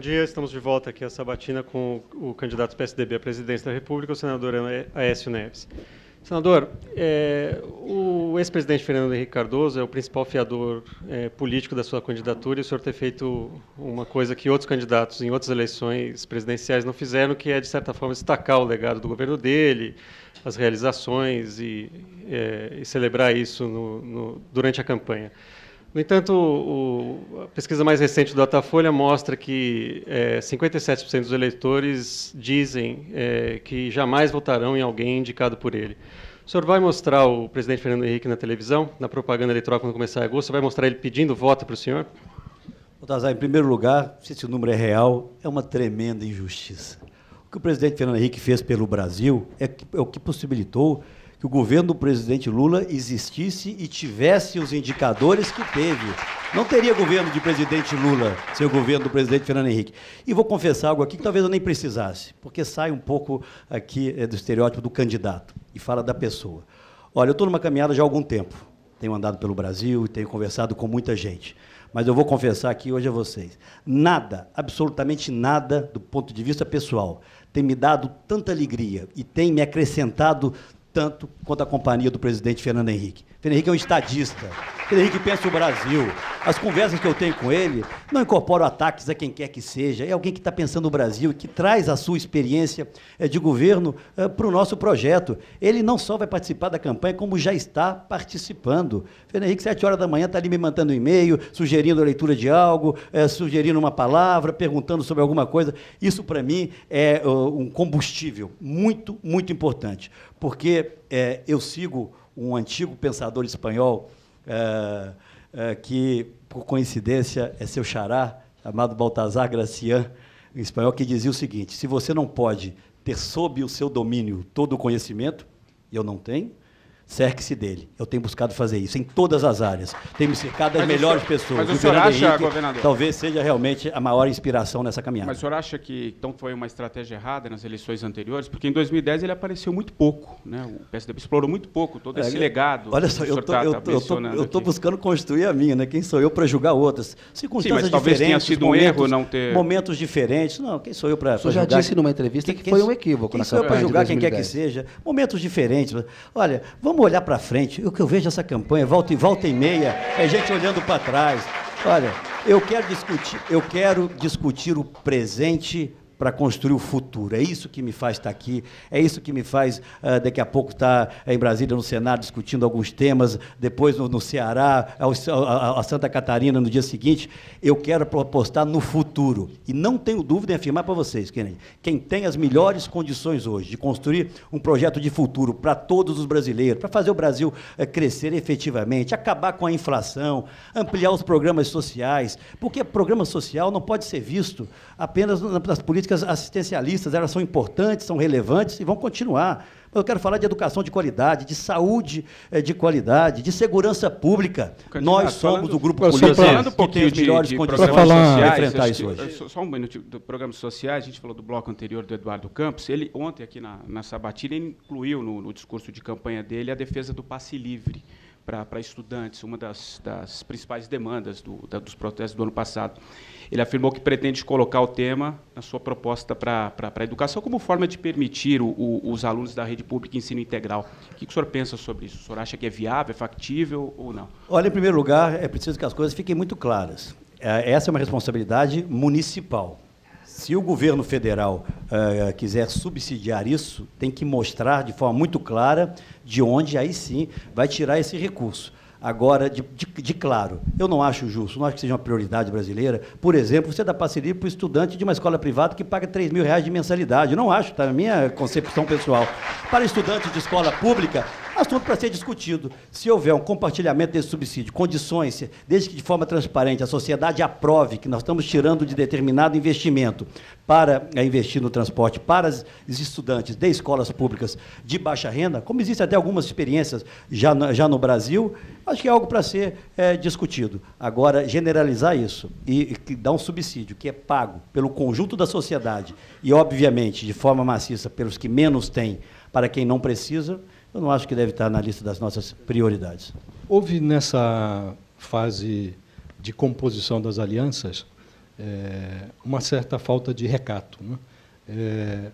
dia, estamos de volta aqui à sabatina com o candidato do PSDB à presidência da República, o senador Aécio Neves. Senador, o ex-presidente Fernando Henrique Cardoso é o principal fiador político da sua candidatura e o senhor tem feito uma coisa que outros candidatos em outras eleições presidenciais não fizeram, que é, de certa forma, destacar o legado do governo dele, as realizações e celebrar isso durante a campanha. No entanto, a pesquisa mais recente do Datafolha mostra que 57% dos eleitores dizem que jamais votarão em alguém indicado por ele. O senhor vai mostrar o presidente Fernando Henrique na televisão, na propaganda eleitoral, quando começar em agosto? Você vai mostrar ele pedindo voto para o senhor? Baltazar, em primeiro lugar, se esse número é real, é uma tremenda injustiça. O que o presidente Fernando Henrique fez pelo Brasil é o que possibilitou que o governo do presidente Lula existisse e tivesse os indicadores que teve. Não teria governo de presidente Lula sem o governo do presidente Fernando Henrique. E vou confessar algo aqui que talvez eu nem precisasse, porque sai um pouco aqui do estereótipo do candidato e fala da pessoa. Olha, eu estou numa caminhada já há algum tempo. Tenho andado pelo Brasil e tenho conversado com muita gente. Mas eu vou confessar aqui hoje a vocês. Nada, absolutamente nada, do ponto de vista pessoal, tem me dado tanta alegria e tem me acrescentado tanto quanto a companhia do presidente Fernando Henrique. Fernando Henrique é um estadista. Fernando Henrique pensa o Brasil. As conversas que eu tenho com ele não incorporam ataques a quem quer que seja. É alguém que está pensando o Brasil, que traz a sua experiência de governo para o nosso projeto. Ele não só vai participar da campanha, como já está participando. Fernando Henrique, 7 horas da manhã, está ali me mandando um e-mail, sugerindo a leitura de algo, sugerindo uma palavra, perguntando sobre alguma coisa. Isso, para mim, é um combustível muito, muito importante. Porque eu sigo um antigo pensador espanhol que, por coincidência, é seu xará, chamado Baltasar Gracián, em espanhol, que dizia o seguinte: se você não pode ter sob o seu domínio todo o conhecimento, e eu não tenho, cerque-se dele. Eu tenho buscado fazer isso em todas as áreas. Tenho me cercado das melhores pessoas. Mas o senhor acha, governador, talvez seja realmente a maior inspiração nessa caminhada. Mas o senhor acha que então foi uma estratégia errada nas eleições anteriores? Porque em 2010 ele apareceu muito pouco, né? O PSDB explorou muito pouco todo esse legado. Olha só, eu estou buscando construir a minha, né? Quem sou eu para julgar outras? Circunstâncias mas talvez tenha sido um erro não ter... Momentos diferentes. Não, quem sou eu para julgar? O senhor já disse numa entrevista que foi um equívoco na campanha. Quem sou eu para julgar quem quer que seja? Momentos diferentes. Olha, vamos olhar para frente. O que eu vejo essa campanha, volta e meia, é gente olhando para trás. Olha, eu quero discutir o presente para construir o futuro. É isso que me faz estar aqui, é isso que me faz, daqui a pouco, estar em Brasília, no Senado, discutindo alguns temas, depois no Ceará, a Santa Catarina, no dia seguinte. Eu quero apostar no futuro. E não tenho dúvida em afirmar para vocês, quem tem as melhores condições hoje de construir um projeto de futuro para todos os brasileiros, para fazer o Brasil crescer efetivamente, acabar com a inflação, ampliar os programas sociais, porque programa social não pode ser visto apenas nas políticas assistencialistas. Elas são importantes, são relevantes e vão continuar. Mas eu quero falar de educação de qualidade, de saúde de qualidade, de segurança pública. Nós somos o grupo político que tem as melhores condições de enfrentar isso hoje. Só um minuto do programas sociais. A gente falou do bloco anterior do Eduardo Campos. Ele, ontem, aqui na sabatina, ele incluiu no discurso de campanha dele a defesa do passe livre para estudantes, uma das principais demandas dos protestos do ano passado. Ele afirmou que pretende colocar o tema na sua proposta para a educação como forma de permitir os alunos da rede pública ensino integral. O que o senhor pensa sobre isso? O senhor acha que é viável, é factível ou não? Olha, em primeiro lugar, é preciso que as coisas fiquem muito claras. Essa é uma responsabilidade municipal. Se o governo federal quiser subsidiar isso, tem que mostrar de forma muito clara de onde, aí sim, vai tirar esse recurso. Agora, de claro, eu não acho justo, não acho que seja uma prioridade brasileira, por exemplo, você dá passe livre para o estudante de uma escola privada que paga R$ 3.000 de mensalidade. Eu não acho, tá? Na minha concepção pessoal. Para estudantes de escola pública, assunto para ser discutido. Se houver um compartilhamento desse subsídio, condições, desde que de forma transparente a sociedade aprove que nós estamos tirando de determinado investimento para investir no transporte para os estudantes de escolas públicas de baixa renda, como existem até algumas experiências já no Brasil, acho que é algo para ser discutido. Agora, generalizar isso e dar um subsídio que é pago pelo conjunto da sociedade e, obviamente, de forma maciça pelos que menos têm, para quem não precisa, eu não acho que deve estar na lista das nossas prioridades. Houve, nessa fase de composição das alianças, uma certa falta de recato, né?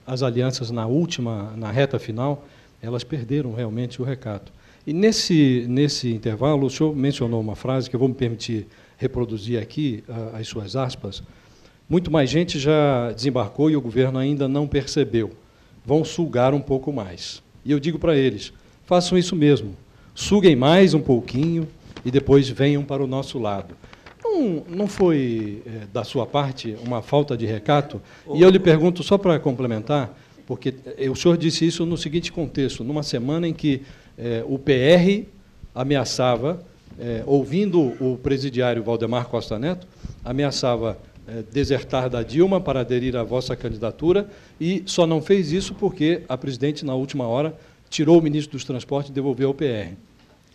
As alianças na reta final, elas perderam realmente o recato. E nesse intervalo, o senhor mencionou uma frase que eu vou me permitir reproduzir aqui, as suas aspas. Muito mais gente já desembarcou e o governo ainda não percebeu. Vão sugar um pouco mais. E eu digo para eles, façam isso mesmo. Suguem mais um pouquinho e depois venham para o nosso lado. Não foi, da sua parte, uma falta de recato? E eu lhe pergunto, só para complementar, porque o senhor disse isso no seguinte contexto, numa semana em que o PR ameaçava, ouvindo o presidiário Valdemar Costa Neto, ameaçava desertar da Dilma para aderir à vossa candidatura, e só não fez isso porque a presidente, na última hora, tirou o ministro dos Transportes e devolveu ao PR.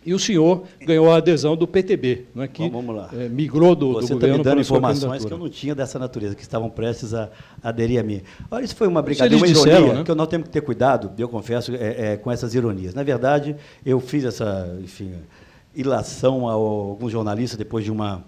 E o senhor ganhou a adesão do PTB, não é, que vamos lá. Migrou do Você governo está me dando para a sua informações candidatura. que eu não tinha dessa natureza, que estavam prestes a aderir a mim. Olha, isso foi uma brincadeira, uma Eles ironia, disseram, né? que nós temos que ter cuidado, eu confesso, com essas ironias. Na verdade, eu fiz essa, enfim, ilação a alguns jornalistas depois de uma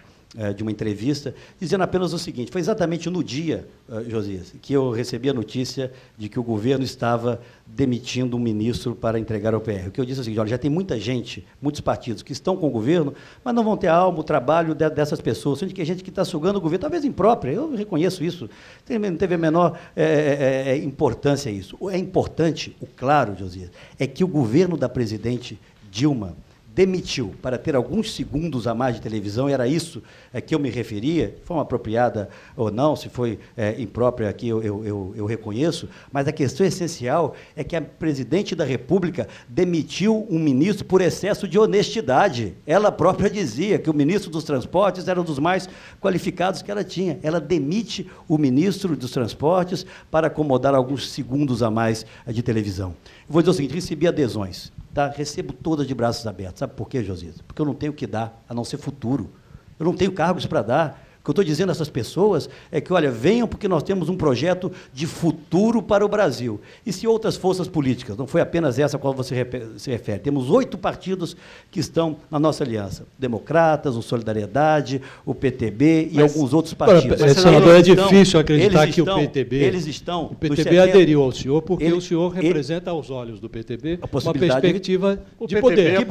entrevista, dizendo apenas o seguinte, foi exatamente no dia, Josias, que eu recebi a notícia de que o governo estava demitindo um ministro para entregar ao PR. O que eu disse é o seguinte, olha, já tem muita gente, muitos partidos que estão com o governo, mas não vão ter a alma, o trabalho dessas pessoas, sendo que é gente que está sugando o governo, talvez imprópria, eu reconheço isso, não teve a menor importância isso. É importante, o claro, Josias, é que o governo da presidente Dilma demitiu para ter alguns segundos a mais de televisão, era isso que eu me referia, de forma apropriada ou não, se foi imprópria aqui, eu reconheço, mas a questão essencial é que a presidente da República demitiu um ministro por excesso de honestidade. Ela própria dizia que o ministro dos Transportes era um dos mais qualificados que ela tinha. Ela demite o ministro dos Transportes para acomodar alguns segundos a mais de televisão. Eu vou dizer o seguinte, recebi adesões. Tá? Recebo todas de braços abertos. Sabe por quê, Josias? Porque eu não tenho o que dar, a não ser futuro. Eu não tenho cargos para dar. O que eu estou dizendo a essas pessoas é que, olha, venham porque nós temos um projeto de futuro para o Brasil. E se outras forças políticas, não foi apenas essa a qual você se refere, temos 8 partidos que estão na nossa aliança. Democratas, o Solidariedade, o PTB e alguns outros partidos. Senador, é difícil acreditar que o PTB... Eles estão... O PTB aderiu ao senhor porque o senhor representa aos olhos do PTB uma perspectiva de poder.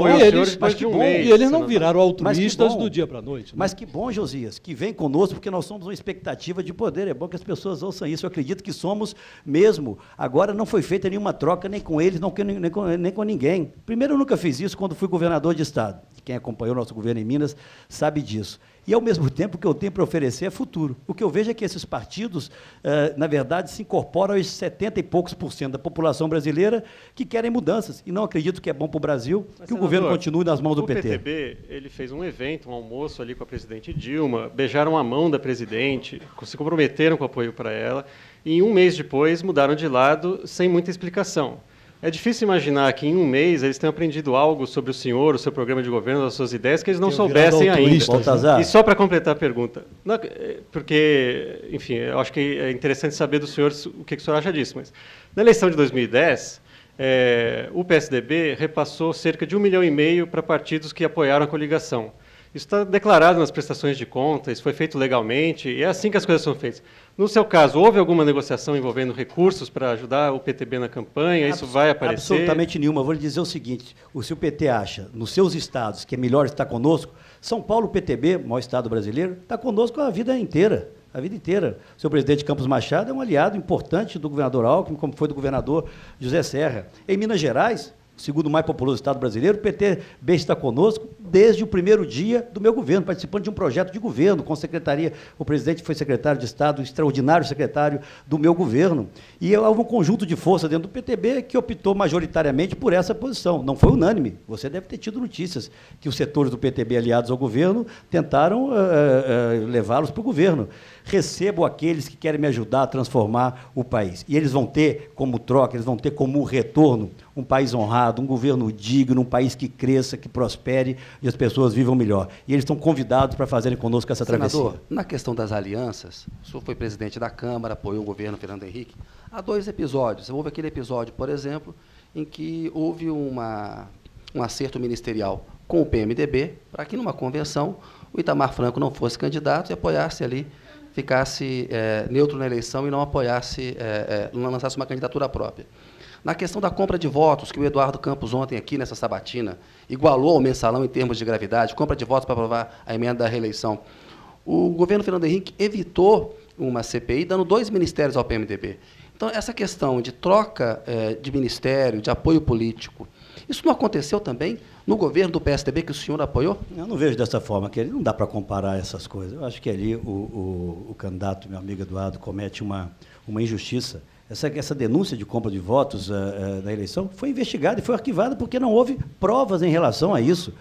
E eles não viraram altruístas do dia para a noite. Mas que bom, Josias, que vem conosco, porque nós somos uma expectativa de poder. É bom que as pessoas ouçam isso. Eu acredito que somos mesmo. Agora não foi feita nenhuma troca, nem com eles, nem com ninguém. Primeiro, eu nunca fiz isso quando fui governador de Estado. Quem acompanhou o nosso governo em Minas sabe disso. E, ao mesmo tempo, o que eu tenho para oferecer é futuro. O que eu vejo é que esses partidos, na verdade, se incorporam aos 70 e poucos % da população brasileira que querem mudanças. E não acredito que é bom para o Brasil que o governo continue nas mãos do PT. O PTB ele fez um evento, um almoço ali com a presidente Dilma, beijaram a mão da presidente, se comprometeram com apoio para ela, e um mês depois mudaram de lado sem muita explicação. É difícil imaginar que em um mês eles tenham aprendido algo sobre o senhor, o seu programa de governo, as suas ideias, que eles não soubessem ainda. Baltazar. E só para completar a pergunta, porque, enfim, eu acho que é interessante saber do senhor o que o senhor acha disso, mas na eleição de 2010, o PSDB repassou cerca de 1,5 milhão para partidos que apoiaram a coligação. Isso está declarado nas prestações de contas, isso foi feito legalmente, e é assim que as coisas são feitas. No seu caso, houve alguma negociação envolvendo recursos para ajudar o PTB na campanha? Isso vai aparecer? Absolutamente nenhuma. Vou lhe dizer o seguinte, se o PT acha, nos seus estados, que é melhor estar conosco, São Paulo, o PTB, o maior estado brasileiro, está conosco a vida inteira. A vida inteira. O seu presidente Campos Machado é um aliado importante do governador Alckmin, como foi do governador José Serra. Em Minas Gerais, o segundo mais populoso estado brasileiro, o PTB está conosco desde o primeiro dia do meu governo, participando de um projeto de governo, com secretaria, o presidente foi secretário de Estado, extraordinário secretário do meu governo, e houve um conjunto de forças dentro do PTB que optou majoritariamente por essa posição. Não foi unânime, você deve ter tido notícias que os setores do PTB aliados ao governo tentaram levá-los para o governo. Recebo aqueles que querem me ajudar a transformar o país. E eles vão ter como troca, eles vão ter como retorno um país honrado, um governo digno, um país que cresça, que prospere e as pessoas vivam melhor. E eles estão convidados para fazerem conosco essa travessia. Senador, na questão das alianças, o senhor foi presidente da Câmara, apoiou o governo Fernando Henrique. Há 2 episódios. Houve aquele episódio, por exemplo, em que houve um acerto ministerial com o PMDB para que, numa convenção, o Itamar Franco não fosse candidato e apoiasse ali ficasse neutro na eleição e não apoiasse, não lançasse uma candidatura própria. Na questão da compra de votos, que o Eduardo Campos ontem aqui nessa sabatina igualou ao mensalão em termos de gravidade, compra de votos para aprovar a emenda da reeleição, o governo Fernando Henrique evitou uma CPI, dando 2 ministérios ao PMDB. Então, essa questão de troca de ministério, de apoio político, isso não aconteceu também no governo do PSDB que o senhor apoiou? Eu não vejo dessa forma, que não dá para comparar essas coisas. Eu acho que ali o candidato, meu amigo Eduardo, comete uma injustiça. Essa denúncia de compra de votos da eleição foi investigada e foi arquivada porque não houve provas em relação a isso.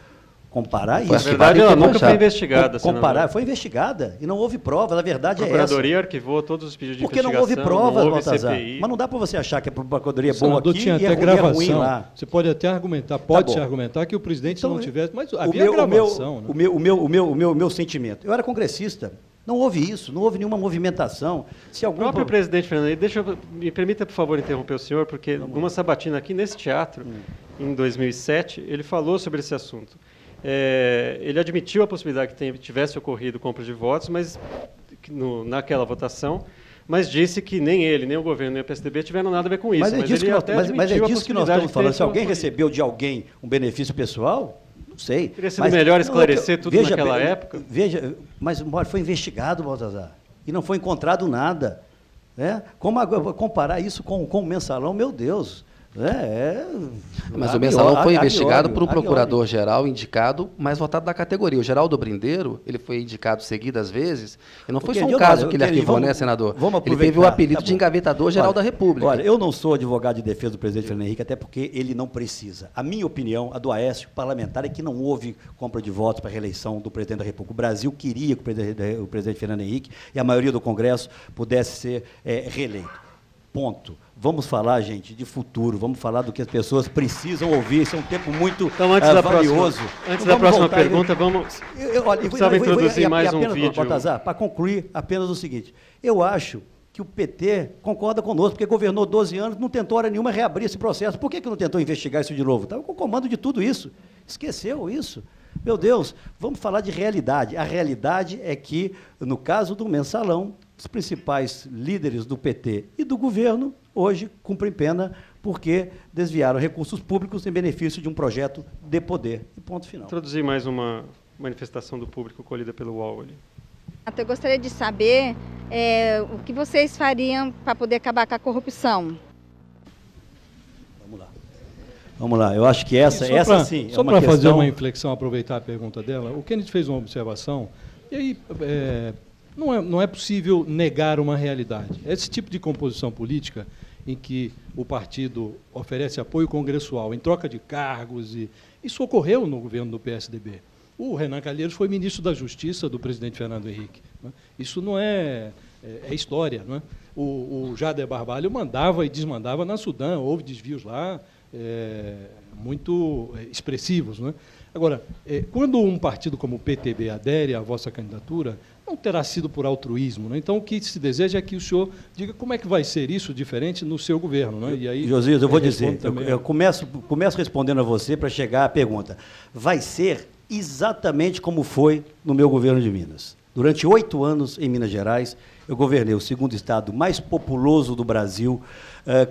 Comparar isso... Na verdade, ela nunca foi investigada. Comparar, foi investigada e não houve prova. Na verdade, é essa. A Procuradoria arquivou todos os pedidos de porque investigação. Porque não houve provas, não houve Baltazar. CPI. Mas não dá para você achar que a Procuradoria é boa aqui tinha e até gravação. Ruim lá. Você pode até argumentar, pode-se argumentar que o presidente então, não tivesse... Mas havia gravação. Né? O meu sentimento. Eu era congressista. Não houve isso, não houve nenhuma movimentação. Se algum... O próprio presidente Fernando Henrique, me permita, por favor, interromper o senhor, porque numa sabatina aqui nesse teatro, em 2007, ele falou sobre esse assunto. Ele admitiu a possibilidade que tivesse ocorrido compra de votos, mas naquela votação, mas disse que nem ele, nem o governo, nem o PSDB tiveram nada a ver com isso. Mas é disso que nós estamos falando. Se alguém recebeu de alguém um benefício pessoal... Não sei. Teria sido melhor esclarecer tudo naquela época? Veja, mas foi investigado, Baltazar, e não foi encontrado nada. Né? Como comparar isso com o mensalão, meu Deus. Mas o mensalão foi investigado por um procurador-geral indicado, mas votado da categoria. O Geraldo Brindeiro, ele foi indicado seguidas vezes, e não foi só um caso que ele arquivou, né, senador? Ele teve o apelido de engavetador-geral da República. Olha, eu não sou advogado de defesa do presidente Fernando Henrique, até porque ele não precisa. A minha opinião, a do Aécio, parlamentar, é que não houve compra de votos para a reeleição do presidente da República. O Brasil queria que o presidente Fernando Henrique e a maioria do Congresso pudesse ser reeleito. Ponto. Vamos falar, gente, de futuro. Vamos falar do que as pessoas precisam ouvir. Isso é um tempo muito valioso. Antes da próxima pergunta, vamos... Eu precisava introduzir mais um vídeo. Baltazar, para concluir, apenas o seguinte. Eu acho que o PT concorda conosco, porque governou 12 anos, não tentou hora nenhuma reabrir esse processo. Por que não tentou investigar isso de novo? Estava com o comando de tudo isso. Esqueceu isso. Meu Deus, vamos falar de realidade. A realidade é que, no caso do mensalão, os principais líderes do PT e do governo hoje cumprem pena porque desviaram recursos públicos em benefício de um projeto de poder. E ponto final. Introduzir mais uma manifestação do público colhida pelo UOL ali. Eu gostaria de saber o que vocês fariam para poder acabar com a corrupção. Vamos lá. Eu acho que essa sim. Só para fazer uma inflexão, aproveitar a pergunta dela, o Kennedy fez uma observação, e aí não é possível negar uma realidade. Esse tipo de composição política em que o partido oferece apoio congressual em troca de cargos, e isso ocorreu no governo do PSDB. O Renan Calheiros foi ministro da Justiça do presidente Fernando Henrique. Né? Isso não é história. Não é? O Jader Barbalho mandava e desmandava na Sudã, houve desvios lá muito expressivos. Não é? Agora, quando um partido como o PTB adere à vossa candidatura, não terá sido por altruísmo. Né? Então, o que se deseja é que o senhor diga como é que vai ser isso diferente no seu governo. Né? E aí, Josias, eu vou dizer, eu começo respondendo a você para chegar à pergunta. Vai ser exatamente como foi no meu governo de Minas. Durante 8 anos em Minas Gerais, eu governei o segundo estado mais populoso do Brasil,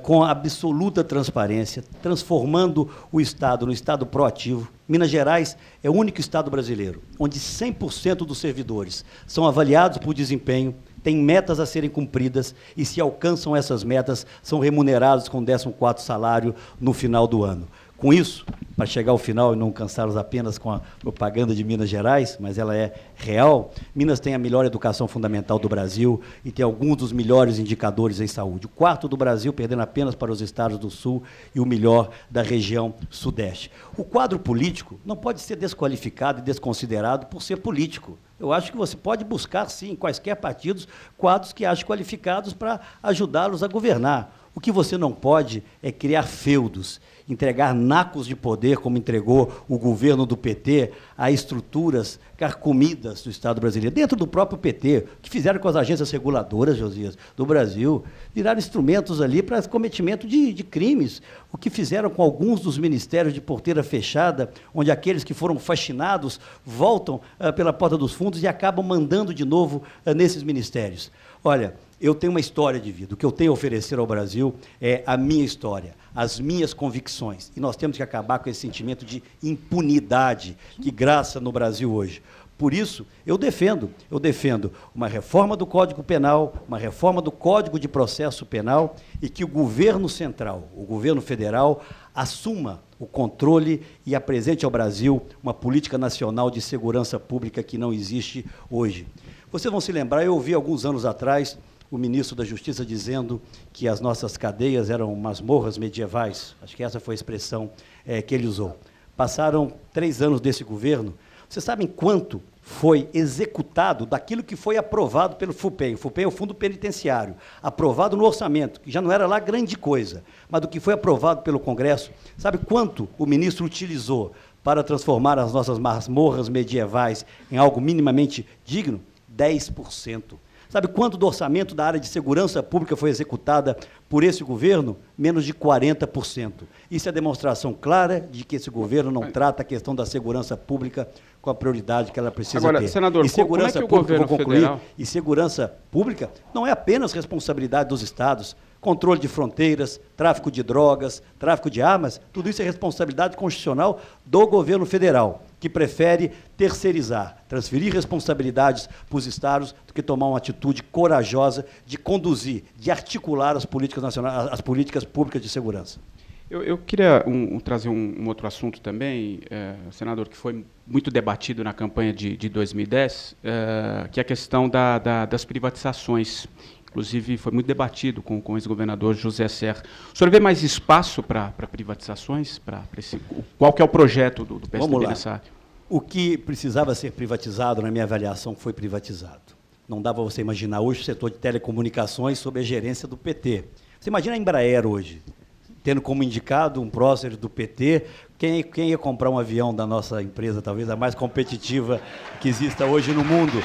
com absoluta transparência, transformando o estado no estado proativo. Minas Gerais é o único estado brasileiro onde 100% dos servidores são avaliados por desempenho, têm metas a serem cumpridas e, se alcançam essas metas, são remunerados com 14º salário no final do ano. Com isso, para chegar ao final e não cansá-los apenas com a propaganda de Minas Gerais, mas ela é real, Minas tem a melhor educação fundamental do Brasil e tem alguns dos melhores indicadores em saúde. O 4º do Brasil, perdendo apenas para os estados do Sul, e o melhor da região Sudeste. O quadro político não pode ser desqualificado e desconsiderado por ser político. Eu acho que você pode buscar, sim, em quaisquer partidos, quadros que ache qualificados para ajudá-los a governar. O que você não pode é criar feudos, entregar nacos de poder, como entregou o governo do PT, a estruturas carcomidas do Estado brasileiro, dentro do próprio PT, que fizeram com as agências reguladoras, Josias, do Brasil, viraram instrumentos ali para cometimento de crimes, o que fizeram com alguns dos ministérios de porteira fechada, onde aqueles que foram fascinados voltam pela porta dos fundos e acabam mandando de novo nesses ministérios. Olha, eu tenho uma história de vida. O que eu tenho a oferecer ao Brasil é a minha história, as minhas convicções. E nós temos que acabar com esse sentimento de impunidade que graça no Brasil hoje. Por isso, eu defendo uma reforma do Código Penal, uma reforma do Código de Processo Penal e que o governo central, o governo federal, assuma o controle e apresente ao Brasil uma política nacional de segurança pública que não existe hoje. Vocês vão se lembrar, eu ouvi alguns anos atrás o ministro da Justiça dizendo que as nossas cadeias eram masmorras medievais. Acho que essa foi a expressão que ele usou. Passaram 3 anos desse governo. Vocês sabem quanto foi executado daquilo que foi aprovado pelo FUPEM? O FUPEM é o Fundo Penitenciário, aprovado no orçamento, que já não era lá grande coisa, mas do que foi aprovado pelo Congresso. Sabe quanto o ministro utilizou para transformar as nossas masmorras medievais em algo minimamente digno? 10%. Sabe quanto do orçamento da área de segurança pública foi executada por esse governo? Menos de 40%. Isso é demonstração clara de que esse governo não trata a questão da segurança pública com a prioridade que ela precisa ter. Agora, senador, e segurança como é que o pública, governo federal... E segurança pública não é apenas responsabilidade dos estados. Controle de fronteiras, tráfico de drogas, tráfico de armas, tudo isso é responsabilidade constitucional do governo federal, que prefere terceirizar, transferir responsabilidades para os estados do que tomar uma atitude corajosa de conduzir, de articular as políticas nacionais, as políticas públicas de segurança. Eu queria trazer um outro assunto também, senador, que foi muito debatido na campanha de 2010, que é a questão das privatizações. Inclusive, foi muito debatido com o ex-governador José Serra. O senhor vê mais espaço para privatizações? Qual que é o projeto do PSDB nessa área? O que precisava ser privatizado, na minha avaliação, foi privatizado. Não dá para você imaginar hoje o setor de telecomunicações sob a gerência do PT. Você imagina a Embraer hoje, tendo como indicado um prócer do PT, quem ia comprar um avião da nossa empresa, talvez a mais competitiva que exista hoje no mundo?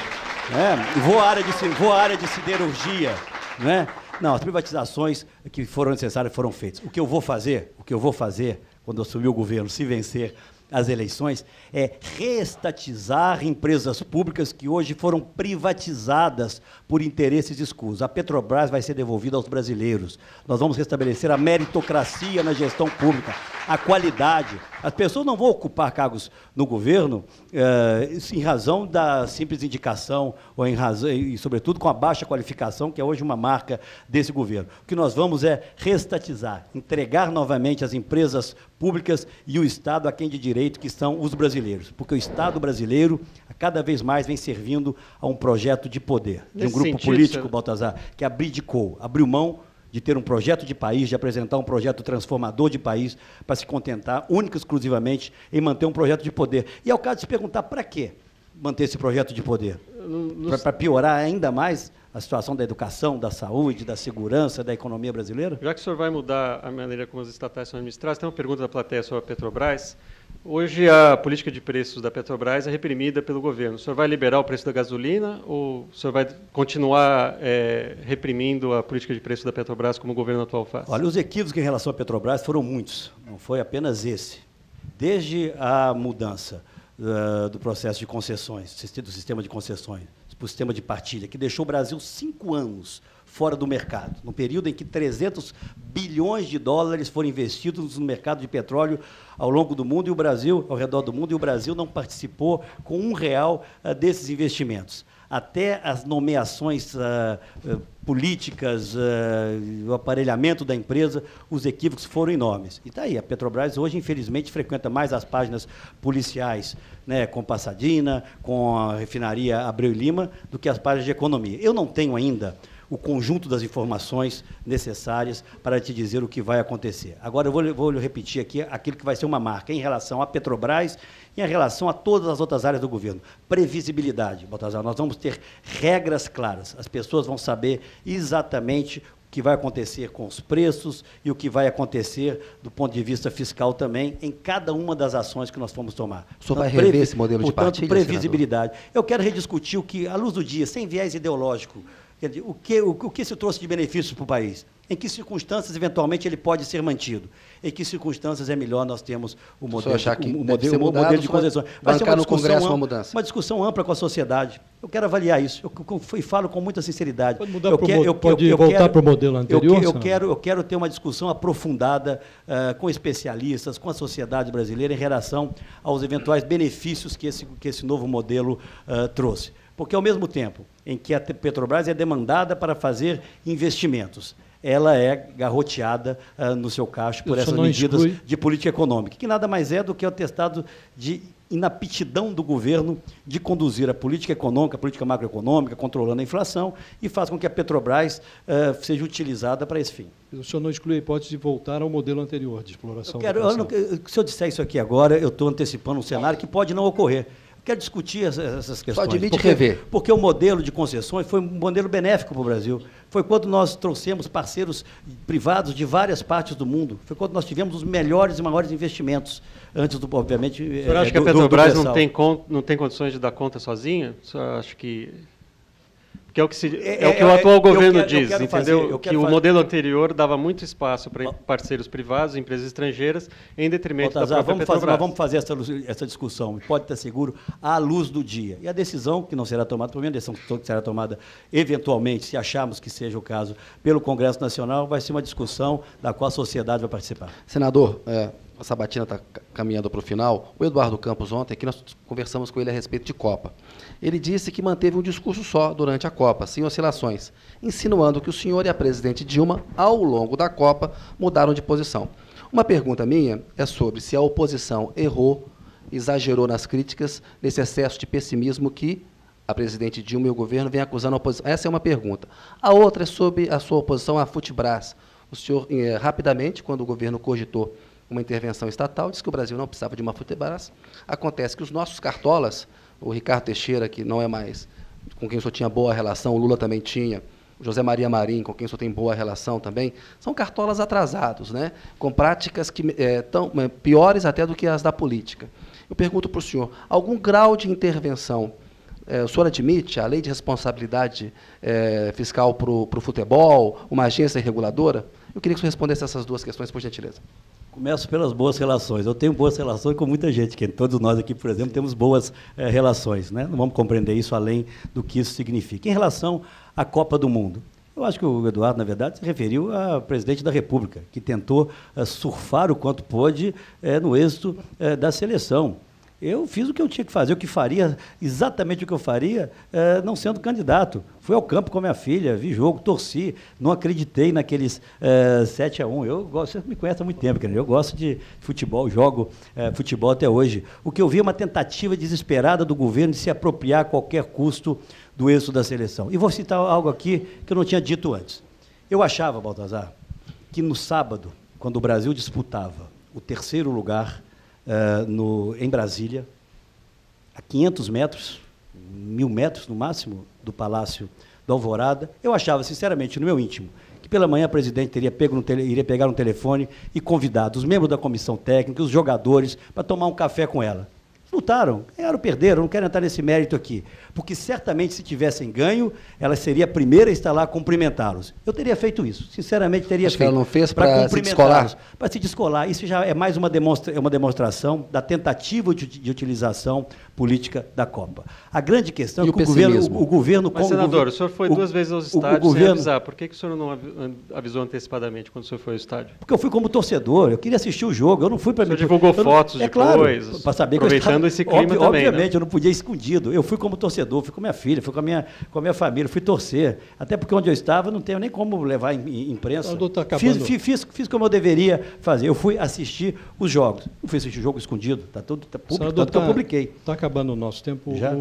Voa a área de siderurgia, né? Não, as privatizações que foram necessárias foram feitas. O que eu vou fazer quando assumir o governo, se vencer as eleições, é reestatizar empresas públicas que hoje foram privatizadas por interesses escusos. A Petrobras vai ser devolvida aos brasileiros. Nós vamos restabelecer a meritocracia na gestão pública, a qualidade. As pessoas não vão ocupar cargos no governo em razão da simples indicação ou em razão, e, sobretudo, com a baixa qualificação, que é hoje uma marca desse governo. O que nós vamos é reestatizar, entregar novamente as empresas públicas e o Estado a quem de direito, que são os brasileiros. Porque o Estado brasileiro, cada vez mais, vem servindo a um projeto de poder, de um grupo político, Baltazar, que abdicou, abriu mão de ter um projeto de país, de apresentar um projeto transformador de país, para se contentar única e exclusivamente em manter um projeto de poder. E é o caso de se perguntar para quê manter esse projeto de poder? Para piorar ainda mais a situação da educação, da saúde, da segurança, da economia brasileira? Já que o senhor vai mudar a maneira como as estatais são administradas, tem uma pergunta da plateia sobre a Petrobras. Hoje, a política de preços da Petrobras é reprimida pelo governo. O senhor vai liberar o preço da gasolina ou o senhor vai continuar reprimindo a política de preços da Petrobras como o governo atual faz? Olha, os equívocos em relação à Petrobras foram muitos, não foi apenas esse. Desde a mudança do processo de concessões, do sistema de concessões, para o sistema de partilha, que deixou o Brasil 5 anos fora do mercado, no período em que 300 bilhões de dólares foram investidos no mercado de petróleo ao longo do mundo e o Brasil, ao redor do mundo, e o Brasil não participou com R$1 desses investimentos. Até as nomeações políticas, o aparelhamento da empresa, os equívocos foram enormes. E está aí, a Petrobras hoje, infelizmente, frequenta mais as páginas policiais, né, com Passadina, com a refinaria Abreu e Lima, do que as páginas de economia. Eu não tenho ainda o conjunto das informações necessárias para te dizer o que vai acontecer. Agora, eu vou repetir aqui aquilo que vai ser uma marca em relação à Petrobras e em relação a todas as outras áreas do governo. Previsibilidade, Baltazar. Nós vamos ter regras claras. As pessoas vão saber exatamente que vai acontecer com os preços e o que vai acontecer do ponto de vista fiscal também em cada uma das ações que nós vamos tomar. O senhor vai rever esse modelo de partilha, partilha, previsibilidade. Senador? Eu quero rediscutir o que, à luz do dia, sem viés ideológico, quer dizer, o que se trouxe de benefícios para o país, em que circunstâncias, eventualmente, ele pode ser mantido, em que circunstâncias é melhor nós temos o modelo de concessões. Vai ser uma discussão ampla com a sociedade. Eu quero avaliar isso. Eu falo com muita sinceridade. Pode voltar para o modelo anterior? Eu quero ter uma discussão aprofundada com especialistas, com a sociedade brasileira, em relação aos eventuais benefícios que esse novo modelo trouxe. Porque, ao mesmo tempo em que a Petrobras é demandada para fazer investimentos, ela é garroteada no seu caixa por essas medidas de política econômica, que nada mais é do que o atestado de inaptidão do governo de conduzir a política econômica, a política macroeconômica, controlando a inflação, e faz com que a Petrobras seja utilizada para esse fim. O senhor não exclui a hipótese de voltar ao modelo anterior de exploração? Se eu disser isso aqui agora, eu estou antecipando um cenário que pode não ocorrer. Quero discutir essas questões. Só admite rever. Porque o modelo de concessões foi um modelo benéfico para o Brasil. Foi quando nós trouxemos parceiros privados de várias partes do mundo. Foi quando nós tivemos os melhores e maiores investimentos, antes do, obviamente, o senhor acha que a Petrobras não tem condições de dar conta sozinha? O senhor acha que... Que é o que o atual governo diz, entendeu? Que o modelo anterior dava muito espaço para parceiros privados, empresas estrangeiras, em detrimento da própria Petrobras. Nós vamos fazer essa discussão, pode estar seguro, à luz do dia. E a decisão que não será tomada, pelo menos a decisão que será tomada eventualmente, se acharmos que seja o caso, pelo Congresso Nacional, vai ser uma discussão da qual a sociedade vai participar. Senador, a sabatina está caminhando para o final. O Eduardo Campos, ontem, aqui nós conversamos com ele a respeito de Copa. Ele disse que manteve um discurso só durante a Copa, sem oscilações, insinuando que o senhor e a presidente Dilma, ao longo da Copa, mudaram de posição. Uma pergunta minha é sobre se a oposição errou, exagerou nas críticas, nesse excesso de pessimismo que a presidente Dilma e o governo vêm acusando a oposição. Essa é uma pergunta. A outra é sobre a sua oposição à Futebras. O senhor, rapidamente, quando o governo cogitou uma intervenção estatal, disse que o Brasil não precisava de uma Futebras. Acontece que os nossos cartolas, o Ricardo Teixeira, que não é mais, com quem o senhor tinha boa relação, o Lula também tinha, o José Maria Marinho, com quem o senhor tem boa relação também, são cartolas atrasados, né? Com práticas que piores até do que as da política. Eu pergunto para o senhor, algum grau de intervenção o senhor admite a lei de responsabilidade fiscal para o futebol, uma agência reguladora? Eu queria que o senhor respondesse essas duas questões, por gentileza. Começo pelas boas relações. Eu tenho boas relações com muita gente, que todos nós aqui, por exemplo, temos boas relações, né? Não vamos compreender isso além do que isso significa. Em relação à Copa do Mundo, eu acho que o Eduardo, na verdade, se referiu ao presidente da República, que tentou surfar o quanto pôde no êxito da seleção. Eu fiz o que eu tinha que fazer, o que faria, exatamente o que eu faria, não sendo candidato. Fui ao campo com a minha filha, vi jogo, torci, não acreditei naqueles 7-1. Eu gosto, você me conhece há muito tempo, eu gosto de futebol, jogo futebol até hoje. O que eu vi é uma tentativa desesperada do governo de se apropriar a qualquer custo do êxito da seleção. E vou citar algo aqui que eu não tinha dito antes. Eu achava, Baltazar, que no sábado, quando o Brasil disputava o terceiro lugar em Brasília, a 500 metros, 1.000 metros no máximo, do Palácio do Alvorada, eu achava, sinceramente, no meu íntimo, que pela manhã a presidente iria pegar um telefone e convidar os membros da comissão técnica, os jogadores, para tomar um café com ela. Lutaram, ganharam, perderam, não quero entrar nesse mérito aqui, porque certamente se tivessem ganho, ela seria a primeira a estar lá cumprimentá-los. Eu teria feito isso, sinceramente teria feito. Ela não fez para se descolar? Para se descolar. Isso já é mais uma demonstração da tentativa de utilização política da Copa. A grande questão é que o governo... Mas, senador, o senhor foi 2 vezes aos estádios sem avisar. Por que o senhor não avisou antecipadamente quando o senhor foi ao estádio? Porque eu fui como torcedor, eu queria assistir o jogo, eu não fui para... O senhor divulgou fotos depois, claro, para saber aproveitando esse clima também, obviamente, né? Eu não podia ir escondido. Eu fui como torcedor, fui com minha filha, fui com a minha família, fui torcer. Até porque onde eu estava não tenho nem como levar imprensa. Fiz como eu deveria fazer. Eu fui assistir os jogos. Não fui assistir o jogo escondido, está tudo público, tanto que eu publiquei. Está acabando o nosso tempo. Já?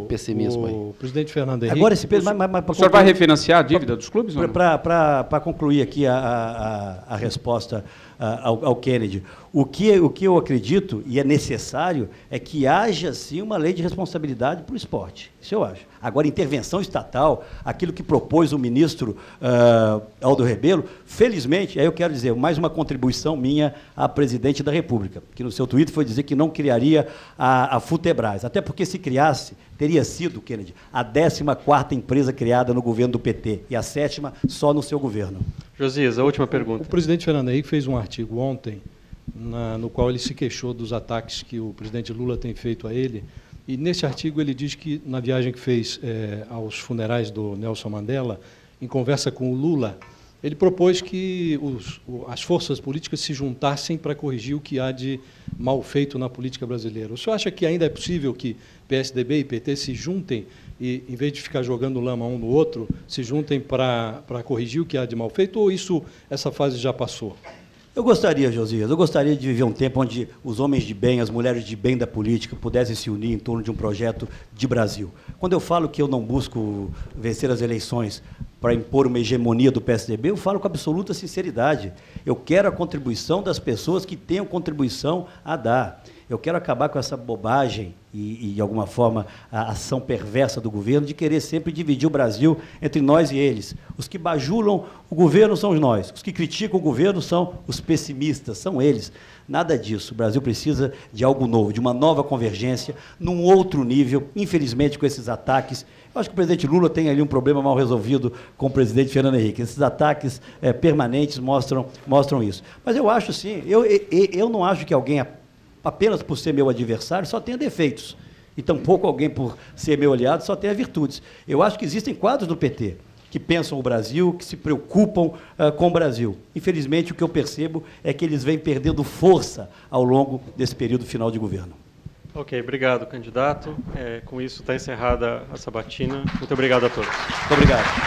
Pessimismo aí. O presidente Fernando Henrique... Agora, o senhor vai refinanciar a dívida dos clubes? Para concluir aqui a resposta ao Kennedy. O que eu acredito, e é necessário, é que haja, sim, uma lei de responsabilidade para o esporte. Isso eu acho. Agora, intervenção estatal, aquilo que propôs o ministro Aldo Rebelo, felizmente, aí eu quero dizer, mais uma contribuição minha à presidente da República, que no seu Twitter foi dizer que não criaria a Futebras, até porque se criasse, teria sido, Kennedy, a 14ª empresa criada no governo do PT, e a 7ª só no seu governo. Josias, a última pergunta. O presidente Fernando Henrique fez um artigo ontem, no qual ele se queixou dos ataques que o presidente Lula tem feito a ele, e nesse artigo ele diz que, na viagem que fez aos funerais do Nelson Mandela, em conversa com o Lula, ele propôs que as forças políticas se juntassem para corrigir o que há de mal feito na política brasileira. O senhor acha que ainda é possível que PSDB e PT se juntem e, em vez de ficar jogando lama um no outro, se juntem para corrigir o que há de mal feito, ou essa fase já passou? Eu gostaria, Josias, de viver um tempo onde os homens de bem, as mulheres de bem da política pudessem se unir em torno de um projeto de Brasil. Quando eu falo que eu não busco vencer as eleições para impor uma hegemonia do PSDB, eu falo com absoluta sinceridade. Eu quero a contribuição das pessoas que tenham contribuição a dar. Eu quero acabar com essa bobagem e, de alguma forma, a ação perversa do governo de querer sempre dividir o Brasil entre nós e eles. Os que bajulam o governo são nós, os que criticam o governo são os pessimistas, são eles. Nada disso. O Brasil precisa de algo novo, de uma nova convergência, num outro nível, infelizmente, com esses ataques. Eu acho que o presidente Lula tem ali um problema mal resolvido com o presidente Fernando Henrique. Esses ataques permanentes mostram isso. Mas eu acho, sim, eu não acho que alguém, apenas por ser meu adversário, só tenha defeitos. E tampouco alguém, por ser meu aliado, só tenha virtudes. Eu acho que existem quadros do PT que pensam o Brasil, que se preocupam com o Brasil. Infelizmente, o que eu percebo é que eles vêm perdendo força ao longo desse período final de governo. Ok, obrigado, candidato. Com isso está encerrada a sabatina. Muito obrigado a todos. Muito obrigado.